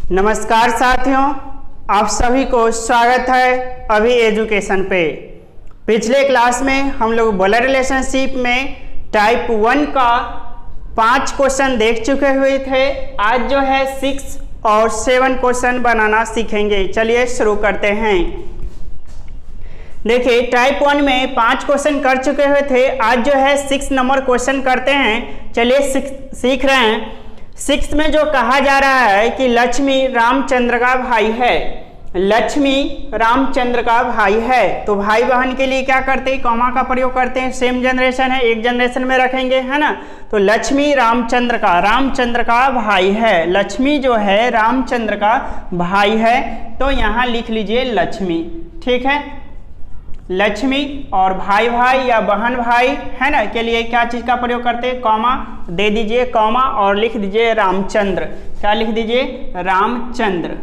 नमस्कार साथियों, आप सभी को स्वागत है अभी एजुकेशन पे। पिछले क्लास में हम लोग ब्लड रिलेशनशिप में टाइप 1 का 5 क्वेश्चन देख चुके हुए थे। आज जो है 6 और 7 क्वेश्चन बनाना सीखेंगे। चलिए शुरू करते हैं। देखिए, टाइप 1 में 5 क्वेश्चन कर चुके हुए थे। आज जो है 6 नंबर क्वेश्चन करते हैं। चलिए सीख रहे हैं। 6 में जो कहा जा रहा है कि लक्ष्मी रामचंद्र का भाई है। लक्ष्मी रामचंद्र का भाई है, तो भाई बहन के लिए क्या करते हैं, कॉमा का प्रयोग करते हैं। सेम जनरेशन है, एक जनरेशन में रखेंगे, है ना। तो लक्ष्मी रामचंद्र का भाई है। लक्ष्मी जो है रामचंद्र का भाई है, तो यहाँ लिख लीजिए लक्ष्मी। ठीक है, लक्ष्मी और भाई भाई या बहन भाई है ना के लिए क्या चीज का प्रयोग करते हैं, कॉमा दे दीजिए, कॉमा और लिख दीजिए रामचंद्र। क्या लिख दीजिए, रामचंद्र।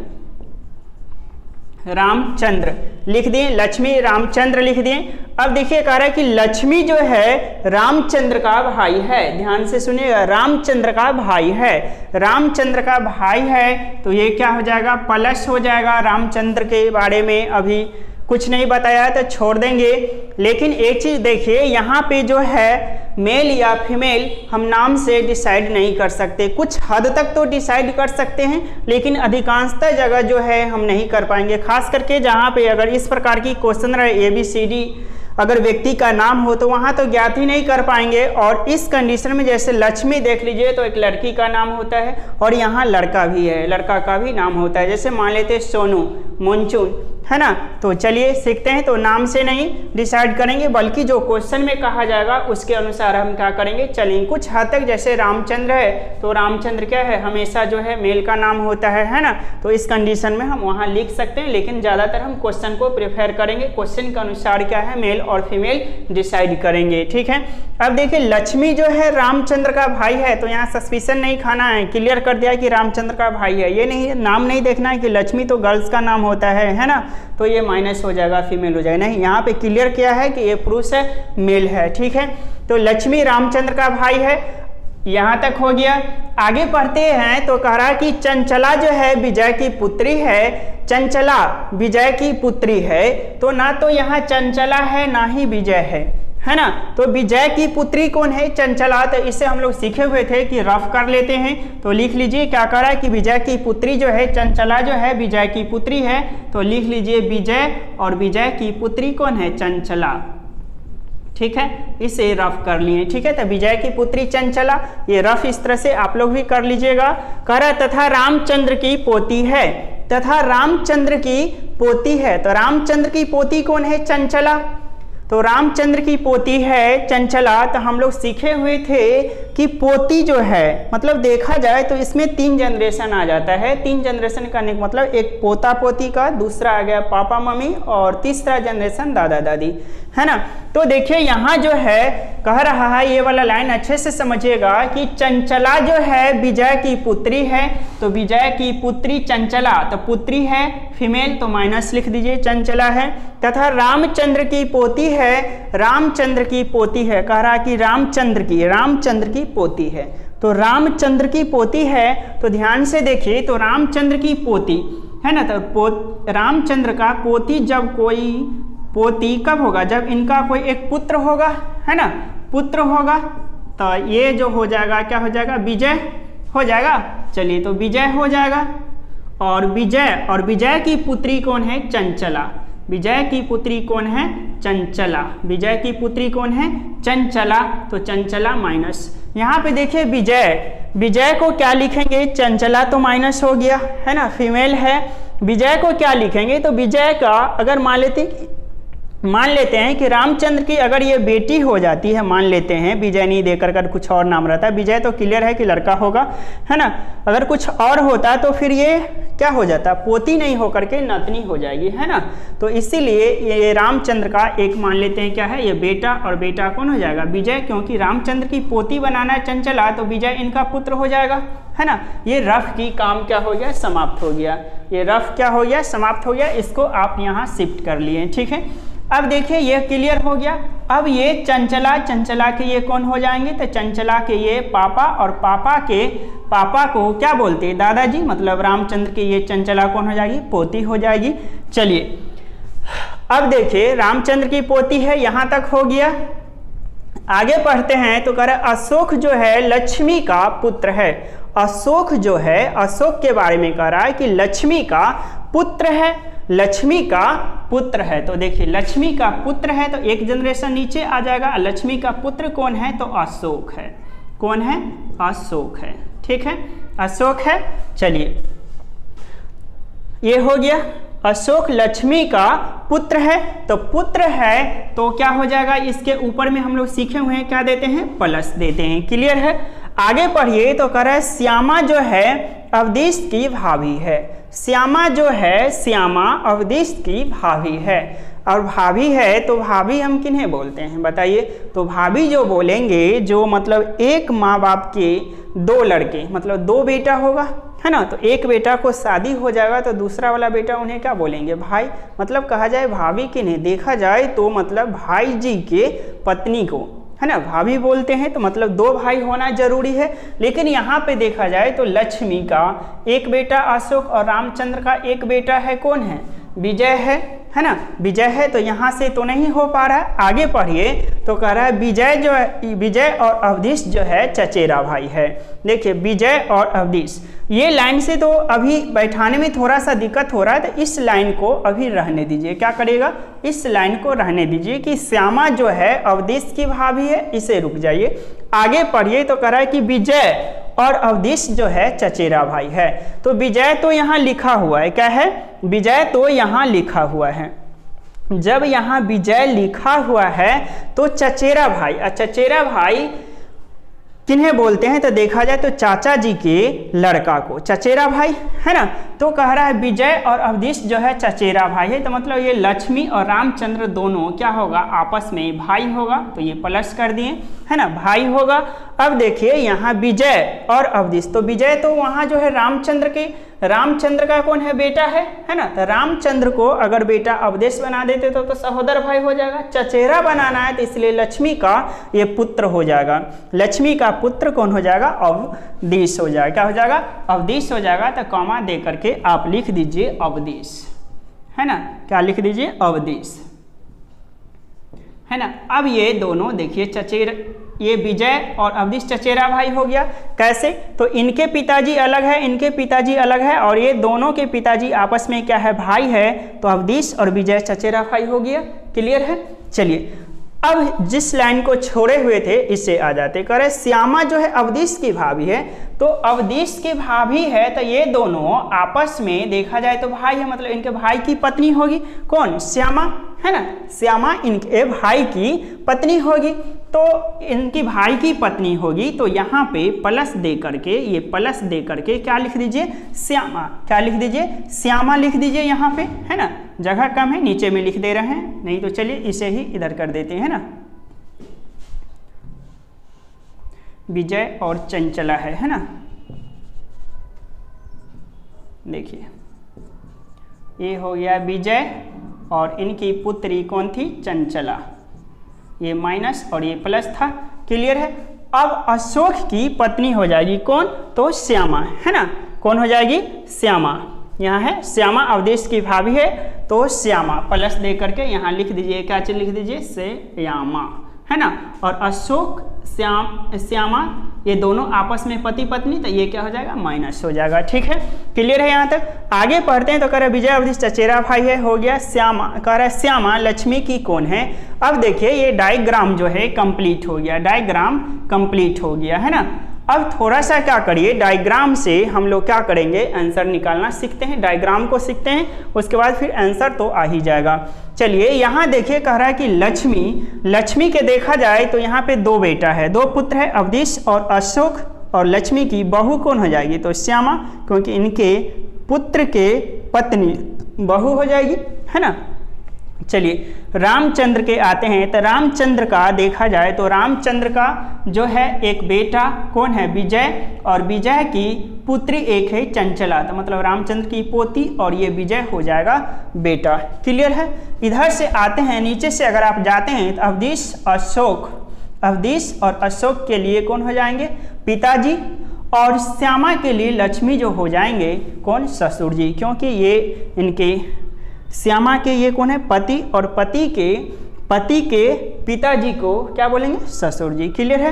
रामचंद्र लिख दिए, लक्ष्मी रामचंद्र लिख दिए। अब देखिए कह रहा है कि लक्ष्मी जो है रामचंद्र का भाई है। ध्यान से सुनिएगा, रामचंद्र का भाई है। रामचंद्र का भाई है तो ये क्या हो जाएगा, प्लस हो जाएगा। रामचंद्र के बारे में अभी कुछ नहीं बताया तो छोड़ देंगे। लेकिन एक चीज देखिए, यहाँ पे जो है मेल या फीमेल हम नाम से डिसाइड नहीं कर सकते। कुछ हद तक तो डिसाइड कर सकते हैं, लेकिन अधिकांशतः जगह जो है हम नहीं कर पाएंगे। खास करके जहाँ पे अगर इस प्रकार की क्वेश्चन रहे ABCD अगर व्यक्ति का नाम हो तो वहाँ तो ज्ञात ही नहीं कर पाएंगे। और इस कंडीशन में जैसे लक्ष्मी देख लीजिए तो एक लड़की का नाम होता है और यहाँ लड़का भी है, लड़का का भी नाम होता है। जैसे मान लेते सोनू, मुंचुन, है ना। तो चलिए सीखते हैं। तो नाम से नहीं डिसाइड करेंगे, बल्कि जो क्वेश्चन में कहा जाएगा उसके अनुसार हम क्या करेंगे, चलेंगे। कुछ हद तक जैसे रामचंद्र है तो रामचंद्र क्या है, हमेशा जो है मेल का नाम होता है ना। तो इस कंडीशन में हम वहाँ लिख सकते हैं, लेकिन ज़्यादातर हम क्वेश्चन को प्रेफर करेंगे। क्वेश्चन के अनुसार क्या है, मेल और फीमेल डिसाइड करेंगे। ठीक है। अब देखिए, लक्ष्मी जो है रामचंद्र का भाई है, तो यहाँ सस्पिशन नहीं खाना है। क्लियर कर दिया कि रामचंद्र का भाई है। ये नहीं, नाम नहीं देखना है कि लक्ष्मी तो गर्ल्स का नाम होता है ना। तो ये माइनस हो जाएगा, फीमेल हो जाएगा। नहीं, यहाँ पे क्लियर किया है कि ये पुरुष है, मेल है। ठीक है, तो लक्ष्मी रामचंद्र का भाई है। यहाँ तक हो गया। आगे पढ़ते हैं तो कह रहा है कि चंचला जो है विजय की पुत्री है। चंचला विजय की पुत्री है, तो ना तो यहाँ चंचला है ना ही विजय है ना। तो विजय की पुत्री कौन है, चंचला। तो इसे हम लोग सीखे हुए थे कि रफ कर लेते हैं। तो लिख लीजिए क्या कर रहा है कि विजय की पुत्री जो है, चंचला जो है विजय की पुत्री है। तो लिख लीजिए विजय, और विजय की पुत्री कौन है, चंचला। ठीक है, इसे रफ कर लिए। ठीक है, तो विजय की पुत्री चंचला, ये रफ इस तरह से आप लोग भी कर लीजिएगा। कह रहा तथा रामचंद्र की पोती है। तथा रामचंद्र की पोती है, तो रामचंद्र की पोती कौन है, चंचला। तो रामचंद्र की पोती है चंचला। तो हम लोग सीखे हुए थे कि पोती जो है, मतलब देखा जाए तो इसमें 3 जनरेशन आ जाता है। 3 जनरेशन करने का मतलब एक पोता पोती का, दूसरा आ गया पापा मम्मी, और तीसरा जनरेशन दादा दादी, है ना। तो देखिए यहाँ जो है कह रहा है, ये वाला लाइन अच्छे से समझिएगा कि चंचला जो है विजय की पुत्री है। तो विजय की पुत्री चंचला, तो पुत्री है फीमेल, तो माइनस लिख दीजिए, चंचला है। तथा रामचंद्र की पोती है, रामचंद्र की पोती है। कह रहा कि रामचंद्र की पोती है। तो रामचंद्र की पोती है, तो ध्यान से देखिए, तो रामचंद्र की पोती है ना। तो रामचंद्र का पोती, जब कोई पोती कब होगा, जब इनका कोई एक पुत्र होगा, है ना, पुत्र होगा। तो ये जो हो जाएगा, क्या हो जाएगा, विजय हो जाएगा। चलिए, तो विजय हो जाएगा। और विजय की पुत्री कौन है, चंचला। विजय की पुत्री कौन है, चंचला। विजय की पुत्री कौन है, चंचला। तो चंचला माइनस। यहाँ पे देखिए विजय को क्या लिखेंगे, चंचला तो माइनस हो गया, है ना, फीमेल है। विजय को क्या लिखेंगे, तो विजय का अगर मान लेते हैं कि रामचंद्र की अगर ये बेटी हो जाती है, मान लेते हैं, विजय नहीं देकर कर कुछ और नाम रहता है। विजय तो क्लियर है कि लड़का होगा, है ना। अगर कुछ और होता तो फिर ये क्या हो जाता, पोती नहीं होकर के नतनी हो जाएगी, है ना। तो इसीलिए ये रामचंद्र का एक मान लेते हैं क्या है, ये बेटा, और बेटा कौन हो जाएगा, विजय। क्योंकि रामचंद्र की पोती बनाना है चंचला, तो विजय इनका पुत्र हो जाएगा, है ना। ये रफ की काम क्या हो गया, समाप्त हो गया। ये रफ क्या हो गया, समाप्त हो गया। इसको आप यहाँ शिफ्ट कर लिए। ठीक है, अब देखिए ये क्लियर हो गया। अब ये चंचला, चंचला के ये कौन हो जाएंगे, तो चंचला के ये पापा, और पापा को क्या बोलते हैं, दादाजी, मतलब रामचंद्र के ये चंचला कौन हो जाएगी, पोती हो जाएगी। चलिए अब देखिए रामचंद्र की पोती है, यहाँ तक हो गया। आगे पढ़ते हैं तो कह रहे अशोक जो है लक्ष्मी का पुत्र है। अशोक जो है, अशोक के बारे में कह रहा है कि लक्ष्मी का पुत्र है, लक्ष्मी का पुत्र है। तो देखिए लक्ष्मी का पुत्र है तो एक जनरेशन नीचे आ जाएगा। लक्ष्मी का पुत्र कौन है, तो अशोक है। कौन है, अशोक है। ठीक है, अशोक है। चलिए ये हो गया, अशोक लक्ष्मी का पुत्र है। तो पुत्र है तो क्या हो जाएगा, इसके ऊपर में हम लोग सीखे हुए हैं क्या देते हैं, प्लस देते हैं। क्लियर है। आगे पढ़िए तो कह रहा है श्यामा जो है अवधेश की भाभी है। श्यामा जो है, श्यामा अवधेश की भाभी है। और भाभी है तो भाभी हम किन्हें बोलते हैं बताइए, तो भाभी जो बोलेंगे जो मतलब एक माँ बाप के दो लड़के, मतलब दो बेटा होगा, है ना, तो एक बेटा को शादी हो जाएगा तो दूसरा वाला बेटा उन्हें क्या बोलेंगे, भाई। मतलब कहा जाए भाभी किन्हें, देखा जाए तो मतलब भाई जी के पत्नी को, है ना, भाभी बोलते हैं। तो मतलब दो भाई होना जरूरी है। लेकिन यहाँ पे देखा जाए तो लक्ष्मी का एक बेटा अशोक और रामचंद्र का एक बेटा है, कौन है, विजय है ना, विजय है। तो यहाँ से तो नहीं हो पा रहा है। आगे पढ़िए तो कह रहा है विजय जो है, विजय और अवधेश जो है चचेरा भाई है। देखिए विजय और अवधेश, ये लाइन से तो अभी बैठाने में थोड़ा सा दिक्कत हो रहा है, तो इस लाइन को अभी रहने दीजिए। क्या करेगा, इस लाइन को रहने दीजिए कि श्यामा जो है अवधेश की भाभी है, इसे रुक जाइए। आगे पढ़िए तो कह रहा है कि विजय और अवधेश जो है चचेरा भाई है। तो विजय तो यहाँ लिखा हुआ है, क्या है, विजय तो यहाँ लिखा हुआ है। जब यहाँ विजय लिखा हुआ है तो चचेरा भाई, चचेरा भाई किन्हें बोलते हैं, तो देखा जाए तो चाचा जी के लड़का को चचेरा भाई, है ना। तो कह रहा है विजय और अवधेश जो है चचेरा भाई है। तो मतलब ये लक्ष्मी और रामचंद्र दोनों क्या होगा, आपस में भाई होगा। तो ये प्लस कर दिए, है ना, भाई होगा। अब देखिए यहाँ विजय और अवधेश, तो विजय तो वहाँ जो है रामचंद्र का कौन है, बेटा है ना। तो रामचंद्र को अगर बेटा अवधेश बना देते तो सहोदर भाई हो जाएगा। चचेरा बनाना है तो इसलिए लक्ष्मी का ये पुत्र हो जाएगा। लक्ष्मी का पुत्र कौन हो जाएगा, अवधेश हो जाएगा। क्या हो जाएगा, अवधेश हो जाएगा। तो कॉमा दे करके आप लिख दीजिए अवधेश, है ना, क्या लिख दीजिए, अवधेश, है ना। अब ये दोनों देखिए ये विजय और अवधेश चचेरा भाई हो गया। कैसे, तो इनके पिताजी अलग है, इनके पिताजी अलग है, और ये दोनों के पिताजी आपस में क्या है, भाई है। तो अवधेश और विजय चचेरा भाई हो गया। क्लियर है। चलिए अब जिस लाइन को छोड़े हुए थे इससे आ जाते। करे श्यामा जो है अवधेश की भाभी है। तो अवधेश की भाभी है तो ये दोनों आपस में देखा जाए तो भाई है, मतलब इनके भाई की पत्नी होगी, कौन, श्यामा, है ना। श्यामा इनके भाई की पत्नी होगी। तो इनकी भाई की पत्नी होगी तो यहाँ पे प्लस दे करके, ये प्लस दे करके क्या लिख दीजिए, श्यामा। क्या लिख दीजिए, श्यामा लिख दीजिए यहाँ पे, है ना। जगह कम है, नीचे में लिख दे रहे हैं, नहीं तो चलिए इसे ही इधर कर देते हैं ना। विजय और चंचला है ना। देखिए ये हो गया विजय और इनकी पुत्री कौन थी, चंचला। ये माइनस और ये प्लस था। क्लियर है। अब अशोक की पत्नी हो जाएगी कौन, तो श्यामा, है ना। कौन हो जाएगी, श्यामा। यहाँ है श्यामा अवधेश की भाभी है तो श्यामा, प्लस दे करके यहाँ लिख दीजिए, क्या चीज लिख दीजिए, श्यामा, है ना। और अशोक श्यामा ये दोनों आपस में पति पत्नी, तो ये क्या हो जाएगा, माइनस हो जाएगा। ठीक है, क्लियर है यहाँ तक। आगे पढ़ते हैं तो कह रहे विजय अवधेश चचेरा भाई है, हो गया। श्यामा, कह रहा है श्यामा लक्ष्मी की कौन है। अब देखिए ये डायग्राम जो है कंप्लीट हो गया, डायग्राम कंप्लीट हो गया, है ना। अब थोड़ा सा क्या करिए, डायग्राम से हम लोग क्या करेंगे, आंसर निकालना सीखते हैं। डायग्राम को सीखते हैं, उसके बाद फिर आंसर तो आ ही जाएगा। चलिए यहाँ देखिए कह रहा है कि लक्ष्मी के देखा जाए तो यहाँ पे दो बेटा है, दो पुत्र है, अवधेश और अशोक। और लक्ष्मी की बहू कौन हो जाएगी, तो श्यामा, क्योंकि इनके पुत्र के पत्नी बहू हो जाएगी, है ना। चलिए रामचंद्र के आते हैं। तो रामचंद्र का देखा जाए तो रामचंद्र का जो है एक बेटा कौन है, विजय, और विजय की पुत्री एक है चंचला। तो मतलब रामचंद्र की पोती और ये विजय हो जाएगा बेटा। क्लियर है। इधर से आते हैं, नीचे से अगर आप जाते हैं तो अवधीश और अशोक के लिए कौन हो जाएंगे, पिताजी, और श्यामा के लिए लक्ष्मी जो हो जाएंगे कौन, ससुर जी, क्योंकि ये इनके श्यामा के ये कौन है, पति, और पति के पिताजी को क्या बोलेंगे, ससुर जी। क्लियर है।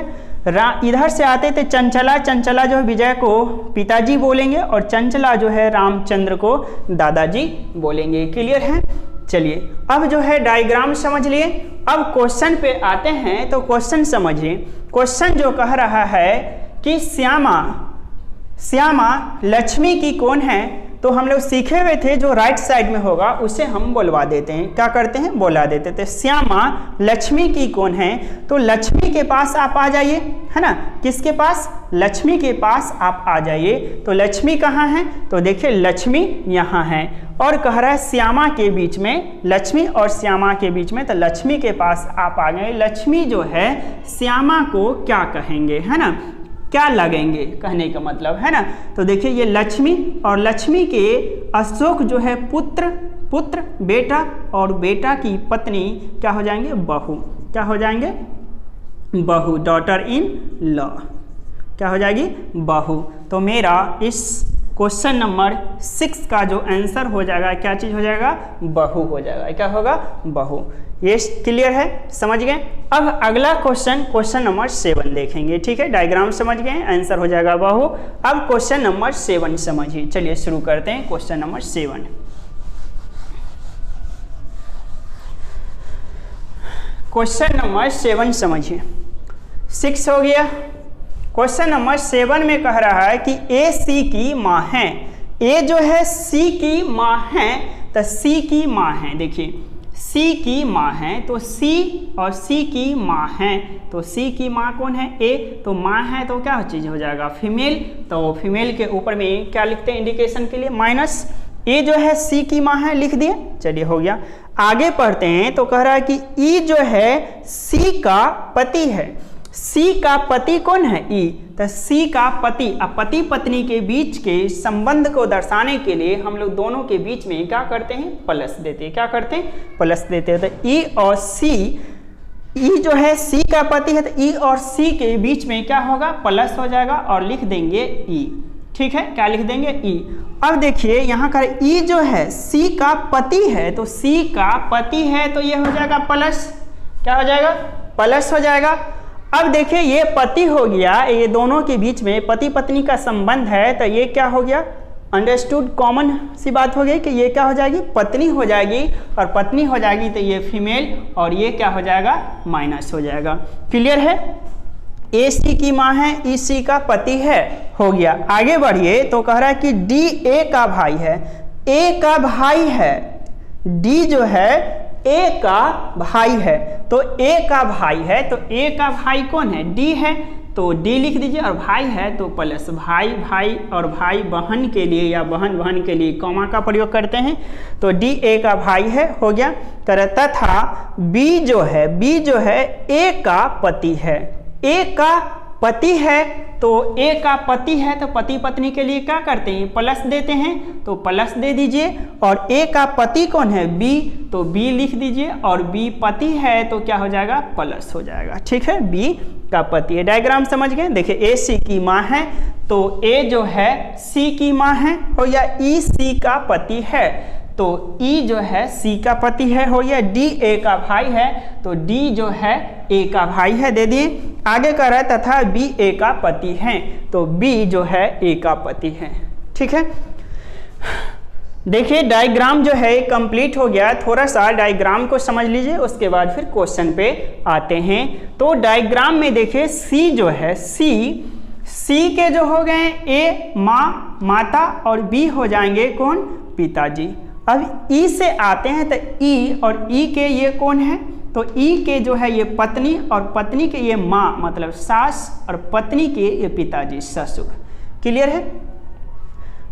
इधर से आते थे चंचला जो है विजय को पिताजी बोलेंगे और चंचला जो है रामचंद्र को दादाजी बोलेंगे। क्लियर है। चलिए अब जो है डायग्राम समझ लिए। अब क्वेश्चन पे आते हैं तो क्वेश्चन समझिए। क्वेश्चन जो कह रहा है कि श्यामा लक्ष्मी की कौन है, तो हम लोग सीखे हुए थे जो राइट साइड में होगा उसे हम बोलवा देते हैं। क्या करते हैं, बोला देते थे। श्यामा लक्ष्मी की कौन है, तो लक्ष्मी के पास आप आ जाइए, है ना। किसके पास, लक्ष्मी के पास आप आ जाइए। तो लक्ष्मी कहाँ है, तो देखिए लक्ष्मी यहाँ है, और कह रहा है श्यामा के बीच में, लक्ष्मी और श्यामा के बीच में। तो लक्ष्मी के पास आप आ गए। लक्ष्मी जो है श्यामा को क्या कहेंगे, है ना, क्या लगेंगे, कहने का मतलब है ना। तो देखिए ये लक्ष्मी, और लक्ष्मी के अशोक जो है पुत्र बेटा, और बेटा की पत्नी क्या हो जाएंगे, बहू। क्या हो जाएंगे, बहू, डॉटर इन लॉ। क्या हो जाएगी, बहू। तो मेरा इस क्वेश्चन नंबर 6 का जो आंसर हो जाएगा, क्या चीज़ हो जाएगा, बहू हो जाएगा। क्या होगा, बहू। ये क्लियर है, समझ गए। अब अगला क्वेश्चन नंबर 7 देखेंगे। ठीक है, डायग्राम समझ गए, आंसर हो जाएगा बहू। अब क्वेश्चन नंबर 7 समझिए। चलिए शुरू करते हैं क्वेश्चन नंबर 7। क्वेश्चन नंबर 7 समझिए। 6 हो गया। क्वेश्चन नंबर 7 में कह रहा है कि ए सी की माँ है। ए जो है सी की माँ है, तो सी की माँ है। देखिए सी की माँ है, तो सी और सी की माँ है, तो सी की माँ कौन है, ए। तो माँ है तो क्या चीज़ हो जाएगा, फीमेल। तो फीमेल के ऊपर में क्या लिखते हैं इंडिकेशन के लिए, माइनस। ए जो है सी की माँ है, लिख दिए। चलिए हो गया। आगे पढ़ते हैं तो कह रहा है कि ई जो है सी का पति है। सी का पति कौन है, ई। तो सी का पति, अब पति पत्नी के बीच के संबंध को दर्शाने के लिए हम लोग दोनों के बीच में क्या करते हैं, प्लस देते हैं। क्या करते हैं, प्लस देते हैं। तो ई और सी, ई जो है सी का पति है, तो ई और सी के बीच में क्या होगा, प्लस हो जाएगा, और लिख देंगे ई। ठीक है, क्या लिख देंगे, ई। अब देखिए यहाँ का ई जो है सी का पति है, तो सी का पति है तो ये हो जाएगा प्लस। क्या हो जाएगा, प्लस हो जाएगा। अब देखिए ये पति हो गया, ये दोनों के बीच में पति पत्नी का संबंध है, तो ये क्या हो गया, अंडरस्टूड, कॉमन सी बात हो गई कि ये क्या हो जाएगी, पत्नी हो जाएगी, और पत्नी हो जाएगी तो ये फीमेल, और ये क्या हो जाएगा, माइनस हो जाएगा। क्लियर है। ए सी की माँ है, ई सी का पति है, हो गया। आगे बढ़िए तो कह रहा है कि डी ए का भाई है। ए का भाई है, डी जो है ए का भाई है, तो ए का भाई है, तो ए का भाई कौन है, डी है, तो डी लिख दीजिए, और भाई है तो प्लस। भाई भाई और भाई बहन के लिए या बहन बहन के लिए कॉमा का प्रयोग करते हैं, तो डी ए का भाई है, हो गया। तथा बी जो है ए का पति है। ए का पति है, तो ए का पति है तो पति पत्नी के लिए क्या करते हैं, प्लस देते हैं, तो प्लस दे दीजिए। और ए का पति कौन है, बी, तो बी लिख दीजिए, और बी पति है तो क्या हो जाएगा, प्लस हो जाएगा। ठीक है, बी का पति है। डायग्राम समझ गए। देखिए ए सी की माँ है, तो ए जो है सी की माँ है, हो या ई सी का पति है, तो ई जो है सी का पति है, हो या डी ए का भाई है, तो डी जो है ए का भाई है, दे दिए। आगे कर रहा है तथा बी ए का पति है, तो बी जो है ए का पति है। ठीक है, देखिए डायग्राम जो है कंप्लीट हो गया। थोड़ा सा डायग्राम को समझ लीजिए, उसके बाद फिर क्वेश्चन पे आते हैं। तो डायग्राम में देखिए सी जो है सी के जो हो गए ए माँ, माता, और बी हो जाएंगे कौन, पिताजी। अब ई से आते हैं तो ई, और ई के ये कौन है, तो ई के जो है ये पत्नी, और पत्नी के ये माँ मतलब सास, और पत्नी के ये पिताजी ससुर। क्लियर है,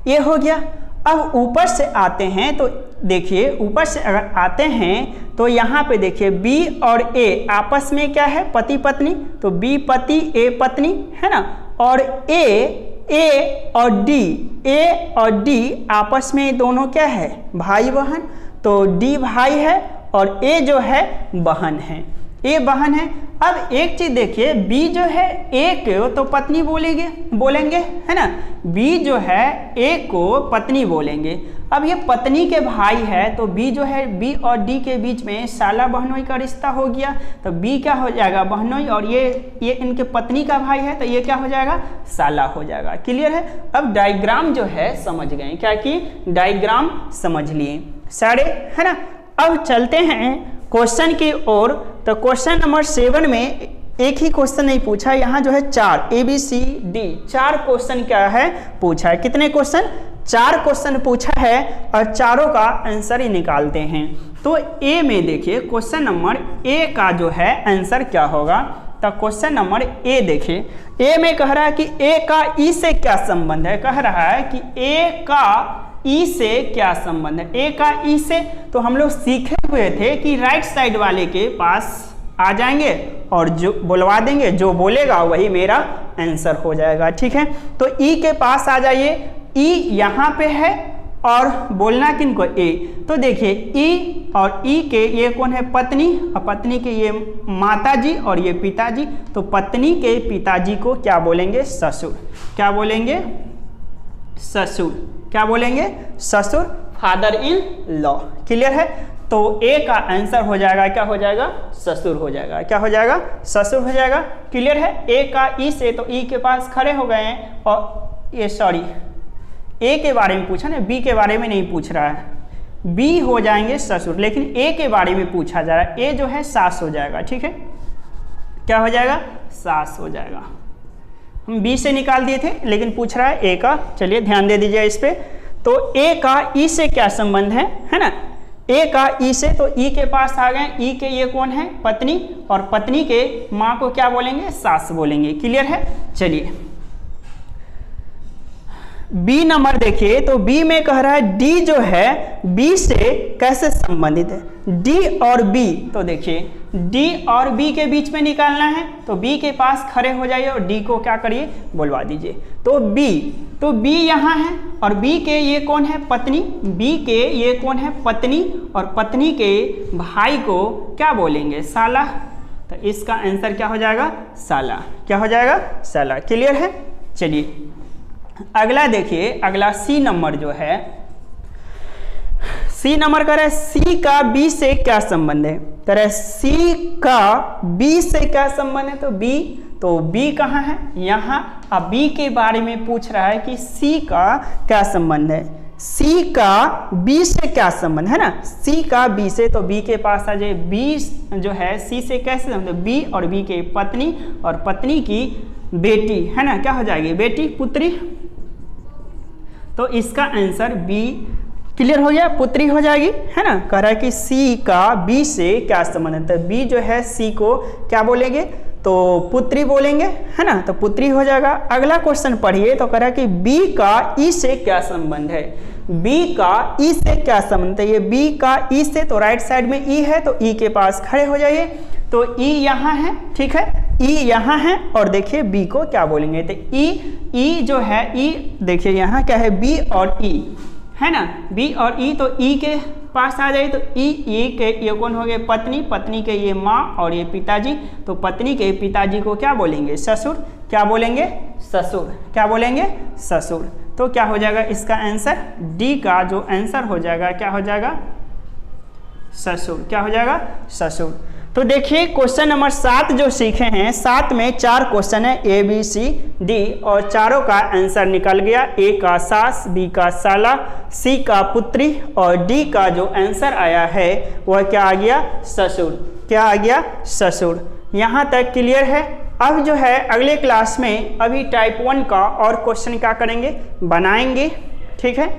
ये हो गया। अब ऊपर से आते हैं तो देखिए, ऊपर से अगर आते हैं तो यहाँ पे देखिए बी और ए आपस में क्या है, पति पत्नी, तो बी पति ए पत्नी है ना, और ए और डी आपस में दोनों क्या है, भाई बहन, तो डी भाई है और ए जो है बहन है, ए बहन है। अब एक चीज देखिए, बी जो है ए को तो पत्नी बोलेंगे है ना, बी जो है ए को पत्नी बोलेंगे। अब ये पत्नी के भाई है तो बी जो है, बी और डी के बीच में साला बहनोई का रिश्ता हो गया, तो बी क्या हो जाएगा, बहनोई, और ये इनके पत्नी का भाई है तो ये क्या हो जाएगा, साला हो जाएगा। क्लियर है। अब डायग्राम जो है समझ गए, क्या कि डायग्राम समझ लिए सारे, है ना। अब चलते हैं क्वेश्चन की ओर। तो क्वेश्चन नंबर 7 में एक ही क्वेश्चन नहीं पूछा, यहाँ जो है 4 ABCD 4 क्वेश्चन क्या है पूछा है। कितने क्वेश्चन, 4 क्वेश्चन पूछा है और चारों का आंसर ही निकालते हैं। तो ए में देखिए क्वेश्चन नंबर ए का जो है आंसर क्या होगा। तो क्वेश्चन नंबर ए देखिए, ए में कह रहा है कि ए का ई से क्या संबंध है, कह रहा है कि ए का ई से क्या संबंध है। ए का ई से तो हम लोग सीखे हुए थे कि राइट साइड वाले के पास आ जाएंगे और जो बुलवा देंगे, जो बोलेगा वही मेरा आंसर हो जाएगा। ठीक है, तो ई के पास आ जाइए, ई यहाँ पे है और बोलना किनको, ए। तो देखिए ई और ई के ये कौन है, पत्नी, और पत्नी के ये माताजी और ये पिताजी। तो पत्नी के पिताजी को क्या बोलेंगे, ससुर। क्या बोलेंगे, ससुर। क्या बोलेंगे, ससुर, फादर इन लॉ। क्लियर है। तो ए का आंसर हो जाएगा, क्या हो जाएगा, ससुर हो जाएगा। क्या हो जाएगा, ससुर हो जाएगा। क्लियर है। ए का ई से तो ई के पास खड़े हो गए हैं, और ये सॉरी ए के बारे में पूछा ना, बी के बारे में नहीं पूछ रहा है, बी हो जाएंगे ससुर, लेकिन ए के बारे में पूछा जा रहा है। ए जो है सास हो जाएगा। ठीक है, क्या हो जाएगा, सास हो जाएगा। हम बी से निकाल दिए थे, लेकिन पूछ रहा है ए का। चलिए ध्यान दे दीजिए इस पे। तो ए का ई से क्या संबंध है ना, ए का ई से तो ई के पास आ गए, ई के ये कौन है, पत्नी, और पत्नी के माँ को क्या बोलेंगे, सास बोलेंगे। क्लियर है। चलिए बी नंबर देखिए, तो बी में कह रहा है डी जो है बी से कैसे संबंधित है, डी और बी। तो देखिए डी और बी के बीच में निकालना है, तो बी के पास खड़े हो जाइए और डी को क्या करिए, बुलवा दीजिए। तो बी यहाँ है और बी के ये कौन है, पत्नी, बी के ये कौन है, पत्नी, और पत्नी के भाई को क्या बोलेंगे, साला। तो इसका आंसर क्या हो जाएगा, साला। क्या हो जाएगा, साला। क्लियर है। चलिए अगला देखिए, अगला सी नंबर जो है, सी नंबर कह रहा है सी का बी से क्या संबंध है, कह रहा है सी का बी से क्या संबंध है। तो बी कहाँ है, यहाँ। अब बी के बारे में पूछ रहा है कि सी का क्या संबंध है, सी का बी से क्या संबंध है ना, सी का बी से। तो बी के पास आ जाए, बी जो है सी से कैसे संबंध, बी और बी के पत्नी और पत्नी की बेटी है ना, क्या हो जाएगी, बेटी, पुत्री। तो इसका आंसर बी। क्लियर हो गया, पुत्री हो जाएगी, है ना। कह रहा है कि सी का बी से क्या संबंध है, तो बी जो है सी को क्या बोलेंगे, तो पुत्री बोलेंगे, है ना। तो पुत्री हो जाएगा। अगला क्वेश्चन पढ़िए, तो कह रहा है कि बी का ई से क्या संबंध है, बी का ई से क्या संबंध है। ये बी का ई से तो राइट साइड में ई है, तो ई के पास खड़े हो जाइए। तो ई यहाँ है, ठीक है, ई यहाँ है, और देखिए बी को क्या बोलेंगे, तो ई जो है, ई देखिए यहाँ क्या है, बी और ई है ना, बी और ई। तो ई के पास आ जाए, तो ई के ये कौन हो गए, पत्नी, पत्नी के ये माँ और ये पिताजी। तो पत्नी के पिताजी को क्या बोलेंगे, ससुर। क्या बोलेंगे, ससुर। क्या बोलेंगे, ससुर। तो क्या हो जाएगा इसका आंसर, डी का जो आंसर हो जाएगा, क्या हो जाएगा, ससुर। क्या हो जाएगा, ससुर। तो देखिए क्वेश्चन नंबर 7 जो सीखे हैं, 7 में 4 क्वेश्चन है, ए बी सी डी, और चारों का आंसर निकल गया। ए का सास, बी का साला, सी का पुत्री, और डी का जो आंसर आया है वह क्या आ गया, ससुर। क्या आ गया, ससुर। यहाँ तक क्लियर है। अब जो है अगले क्लास में अभी टाइप 1 का और क्वेश्चन क्या करेंगे, बनाएंगे। ठीक है,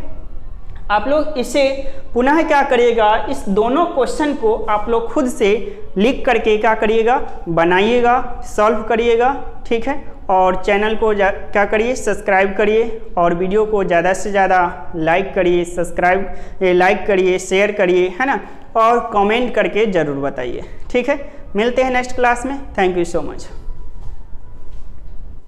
आप लोग इसे पुनः क्या करिएगा, इस दोनों क्वेश्चन को आप लोग खुद से लिख करके क्या करिएगा, बनाइएगा, सॉल्व करिएगा, ठीक है। और चैनल को क्या करिए, सब्सक्राइब करिए और वीडियो को ज़्यादा से ज़्यादा लाइक करिए, लाइक करिए, शेयर करिए, है ना, और कमेंट करके ज़रूर बताइए, ठीक है। मिलते हैं नेक्स्ट क्लास में। Thank you so much.